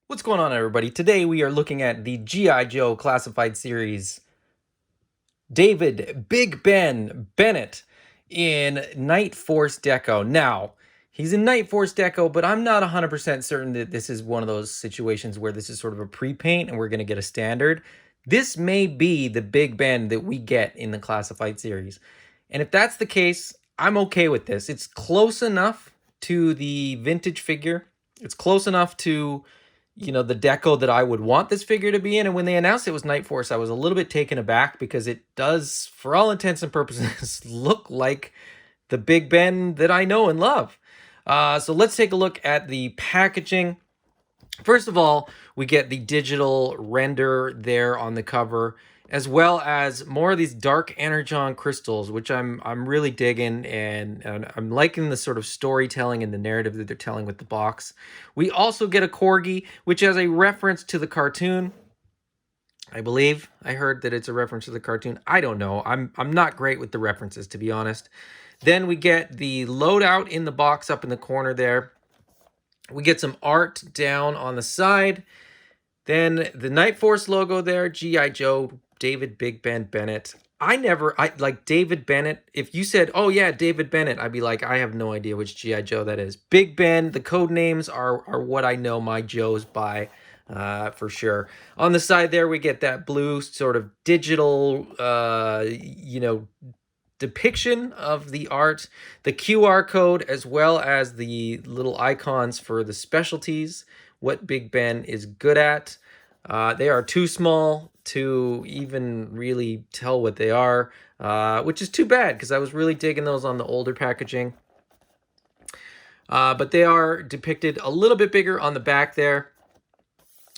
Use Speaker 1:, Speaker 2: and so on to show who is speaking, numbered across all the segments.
Speaker 1: What's going on, everybody? Today we are looking at the G.I. Joe Classified Series David Big Ben Bennett in Nightforce Deco. Now, he's in Nightforce Deco, but I'm not 100% certain that this is one of those situations where this is sort of a pre-paint and we're going to get a standard. This may be the Big Ben that we get in the Classified Series. And if that's the case, I'm okay with this. It's close enough to the vintage figure. It's close enough to the deco that I would want this figure to be in. And when they announced it was Nightforce, I was a little bit taken aback because it does, for all intents and purposes, look like the Big Ben that I know and love. So let's take a look at the packaging. First of all, we get the digital render there on the cover, as well as more of these dark energon crystals, which I'm really digging, and I'm liking the sort of storytelling and the narrative that they're telling with the box. We also get a corgi, which has a reference to the cartoon. I believe I heard that it's a reference to the cartoon. I don't know. I'm not great with the references, to be honest. Then we get the loadout in the box up in the corner there. We get some art down on the side. Then the Nightforce logo there, G.I. Joe, David Big Ben Bennett. I like David Bennett. If you said, oh yeah, David Bennett, I'd be like, I have no idea which G.I. Joe that is. Big Ben, the code names are what I know my Joes by, for sure. On the side there, we get that blue sort of digital, depiction of the art, the QR code, as well as the little icons for the specialties, what Big Ben is good at. They are too small to even really tell what they are, which is too bad because I was really digging those on the older packaging. But they are depicted a little bit bigger on the back there.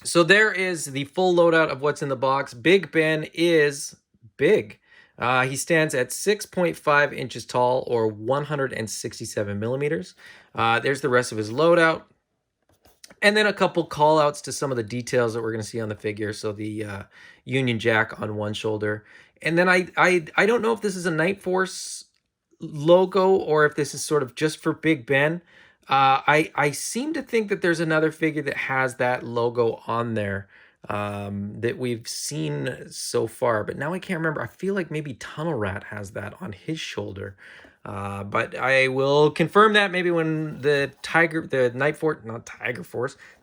Speaker 1: So there is the full loadout of what's in the box. Big Ben is big. He stands at 6.5 inches tall, or 167 millimeters. There's the rest of his loadout. And then a couple call outs to some of the details that we're going to see on the figure. So the Union Jack on one shoulder. And then I don't know if this is a Nightforce logo or if this is sort of just for Big Ben. I seem to think that there's another figure that has that logo on there that we've seen so far, but now I can't remember. I feel like maybe Tunnel Rat has that on his shoulder. But I will confirm that maybe when the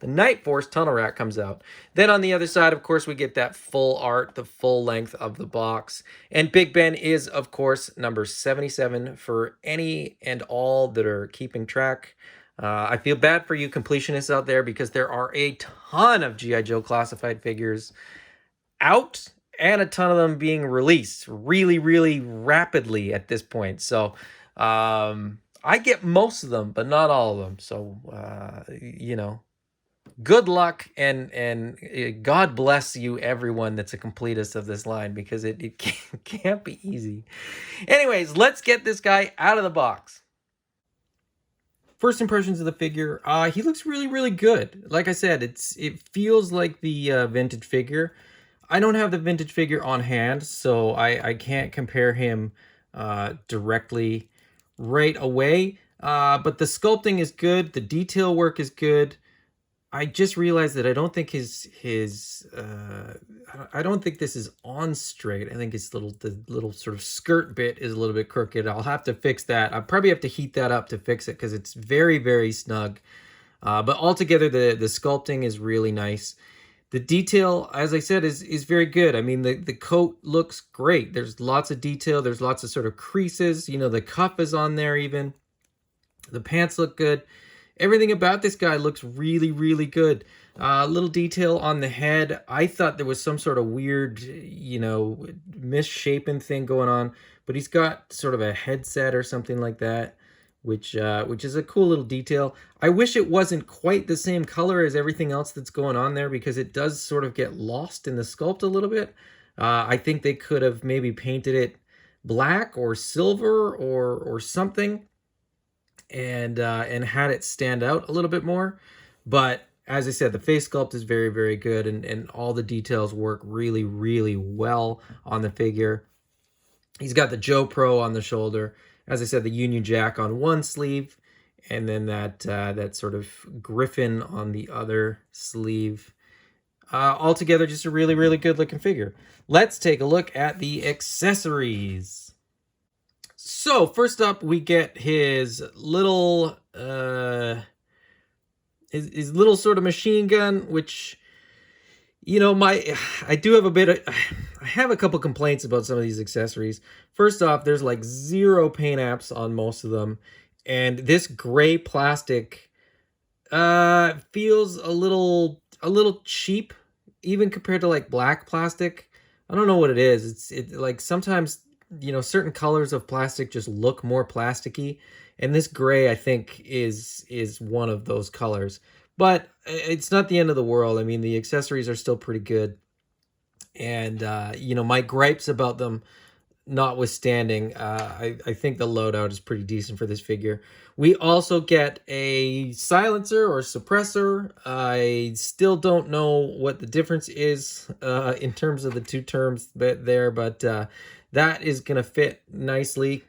Speaker 1: Nightforce Tunnel Rat comes out. Then on the other side, of course, we get that full art, the full length of the box. And Big Ben is, of course, number 77 for any and all that are keeping track. I feel bad for you completionists out there because there are a ton of G.I. Joe classified figures out and a ton of them being released really, really rapidly at this point. So I get most of them, but not all of them. So, good luck and God bless you, everyone that's a completist of this line, because it can't be easy. Anyways, let's get this guy out of the box. First impressions of the figure, he looks really, really good. Like I said, it feels like the vintage figure. I don't have the vintage figure on hand, so I can't compare him directly right away. But the sculpting is good. The detail work is good. I just realized that I don't think I don't think this is on straight. I think the little sort of skirt bit is a little bit crooked. I'll have to fix that. I'll probably have to heat that up to fix it because it's very, very snug. But altogether, the sculpting is really nice. The detail, as I said, is very good. I mean, the coat looks great. There's lots of detail. There's lots of sort of creases. The cuff is on there even. The pants look good. Everything about this guy looks really, really good. Little detail on the head. I thought there was some sort of weird, misshapen thing going on, but he's got sort of a headset or something like that, which is a cool little detail. I wish it wasn't quite the same color as everything else that's going on there because it does sort of get lost in the sculpt a little bit. I think they could have maybe painted it black or silver or something, and had it stand out a little bit more. But as I said, the face sculpt is very, very good, and all the details work really, really well on the figure. He's got the Joe Pro on the shoulder. As I said, the Union Jack on one sleeve, and then that sort of griffin on the other sleeve. Altogether, just a really, really good looking figure. Let's take a look at the accessories. So first up, we get his little his little sort of machine gun, which, you know, I do have I have a couple complaints about some of these accessories. First off, there's like 0 paint apps on most of them, and this gray plastic feels a little cheap, even compared to like black plastic. I don't know what it is. It like sometimes, you know, certain colors of plastic just look more plasticky, and this gray I think is one of those colors. But it's not the end of the world. I mean, the accessories are still pretty good, and you know, my gripes about them notwithstanding, I think the loadout is pretty decent for this figure. We also get a silencer or suppressor. I still don't know what the difference is in terms of the two terms there, but that is going to fit nicely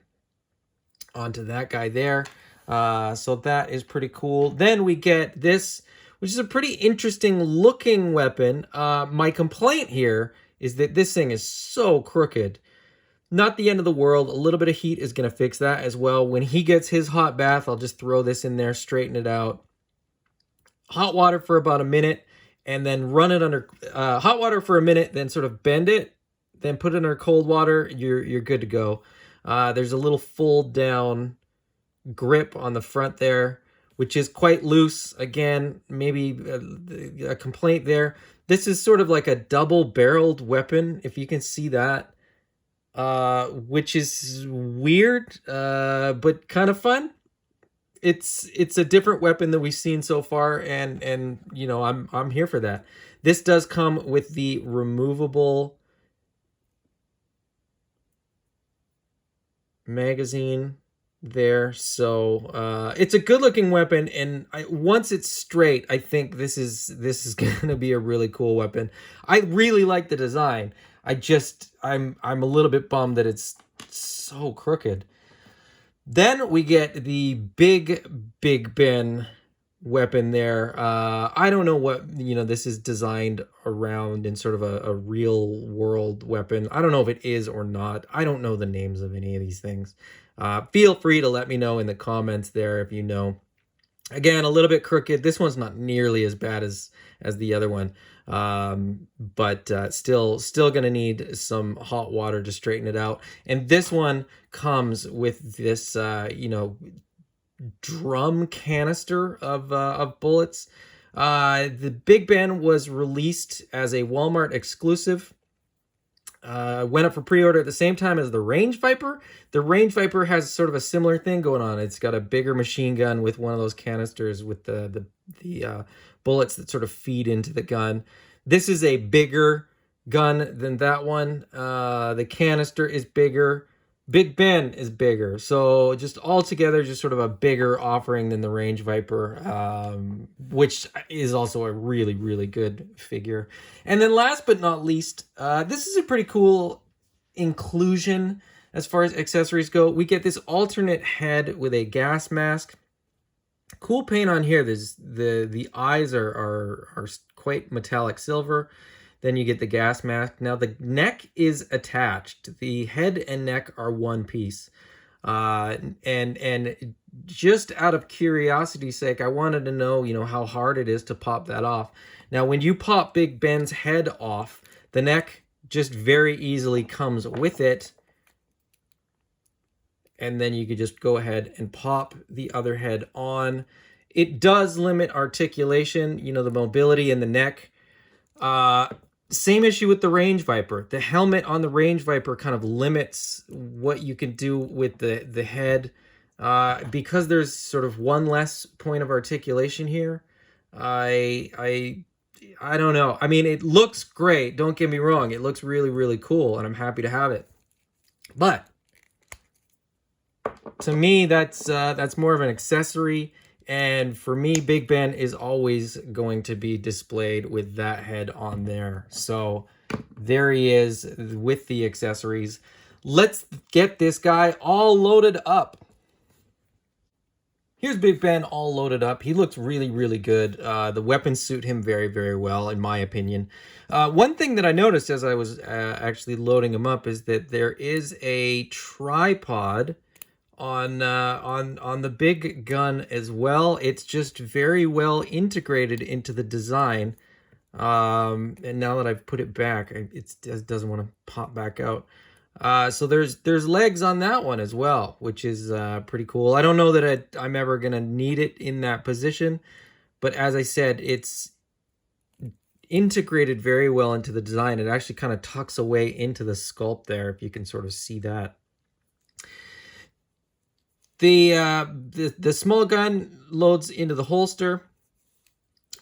Speaker 1: onto that guy there. So that is pretty cool. Then we get this, which is a pretty interesting looking weapon. My complaint here is that this thing is so crooked. Not the end of the world. A little bit of heat is going to fix that as well. When he gets his hot bath, I'll just throw this in there, straighten it out. Hot water for about a minute, and then run it under hot water for a minute, then sort of bend it, then put it under cold water. You're good to go. There's a little fold down grip on the front there, which is quite loose. Again, maybe a complaint there. This is sort of like a double-barreled weapon, if you can see that. Which is weird, but kind of fun. It's a different weapon than we've seen so far, and you know, I'm here for that. This does come with the removable magazine there, so it's a good looking weapon, and once it's straight, I think this is gonna be a really cool weapon. I really like the design. I'm a little bit bummed that it's so crooked. Then we get the Big Ben weapon there. I don't know what, you know, this is designed around in sort of a real world weapon. I don't know if it is or not. I don't know the names of any of these things. Feel free to let me know in the comments there if you know. Again, a little bit crooked. This one's not nearly as bad as the other one, but still gonna need some hot water to straighten it out. And this one comes with this you know, drum canister of bullets. The Big Ben was released as a Walmart exclusive. Went up for pre-order at the same time as the Range Viper. The Range Viper has sort of a similar thing going on. It's got a bigger machine gun with one of those canisters with the bullets that sort of feed into the gun. This is a bigger gun than that one. The canister is bigger. Big Ben is bigger. So just altogether, just sort of a bigger offering than the Range Viper, which is also a really, really good figure. And then last but not least, this is a pretty cool inclusion as far as accessories go. We get this alternate head with a gas mask. Cool paint on here. There's the eyes are quite metallic silver. Then you get the gas mask. Now the neck is attached. The head and neck are one piece. And just out of curiosity's sake, I wanted to know, you know, how hard it is to pop that off. Now, when you pop Big Ben's head off, the neck just very easily comes with it. And then you could just go ahead and pop the other head on. It does limit articulation, you know, the mobility in the neck. Same issue with the Range Viper. The helmet on the Range Viper kind of limits what you can do with the head. Because there's sort of one less point of articulation here. I don't know. I mean, it looks great. Don't get me wrong. It looks really, really cool, and I'm happy to have it. But to me, that's more of an accessory. And for me, Big Ben is always going to be displayed with that head on there. So there he is with the accessories. Let's get this guy all loaded up. Here's Big Ben all loaded up. He looks really, really good. The weapons suit him very, very well, in my opinion. One thing that I noticed as I was actually loading him up is that there is a tripod on the big gun as well. It's just very well integrated into the design. And now that I've put it back, it doesn't want to pop back out. So there's legs on that one as well, which is pretty cool. I don't know that I'm ever gonna need it in that position, but as I said, it's integrated very well into the design. It actually kind of tucks away into the sculpt there, if you can sort of see that. The small gun loads into the holster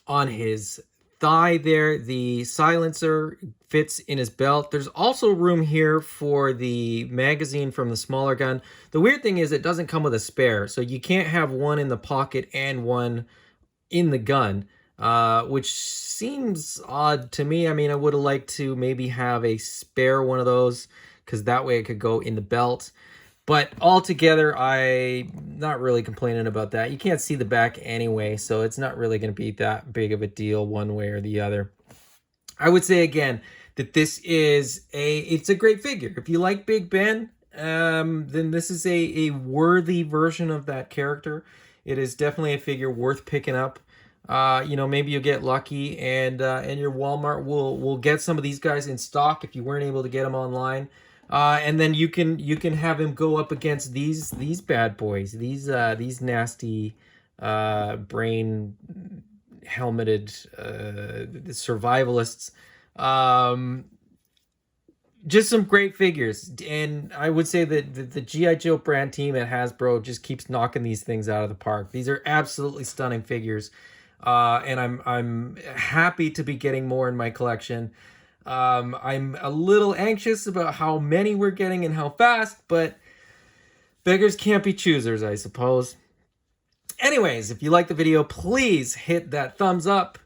Speaker 1: on his thigh there. The silencer fits in his belt. There's also room here for the magazine from the smaller gun. The weird thing is it doesn't come with a spare, so you can't have one in the pocket and one in the gun, which seems odd to me. I mean, I would have liked to maybe have a spare one of those, because that way it could go in the belt. But altogether, I'm not really complaining about that. You can't see the back anyway, so it's not really going to be that big of a deal one way or the other. I would say again that this is it's a great figure. If you like Big Ben, then this is a worthy version of that character. It is definitely a figure worth picking up. You know, maybe you'll get lucky and your Walmart will get some of these guys in stock if you weren't able to get them online. And then you can have him go up against these bad boys, these nasty brain helmeted survivalists. Just some great figures, and I would say that the G.I. Joe brand team at Hasbro just keeps knocking these things out of the park. These are absolutely stunning figures, and I'm happy to be getting more in my collection. I'm a little anxious about how many we're getting and how fast, but beggars can't be choosers, I suppose. Anyways, if you like the video, please hit that thumbs up.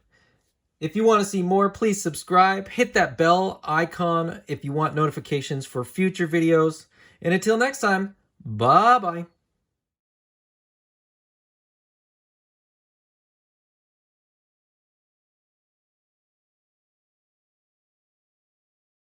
Speaker 1: If you want to see more, please subscribe. Hit that bell icon if you want notifications for future videos. And until next time, bye-bye.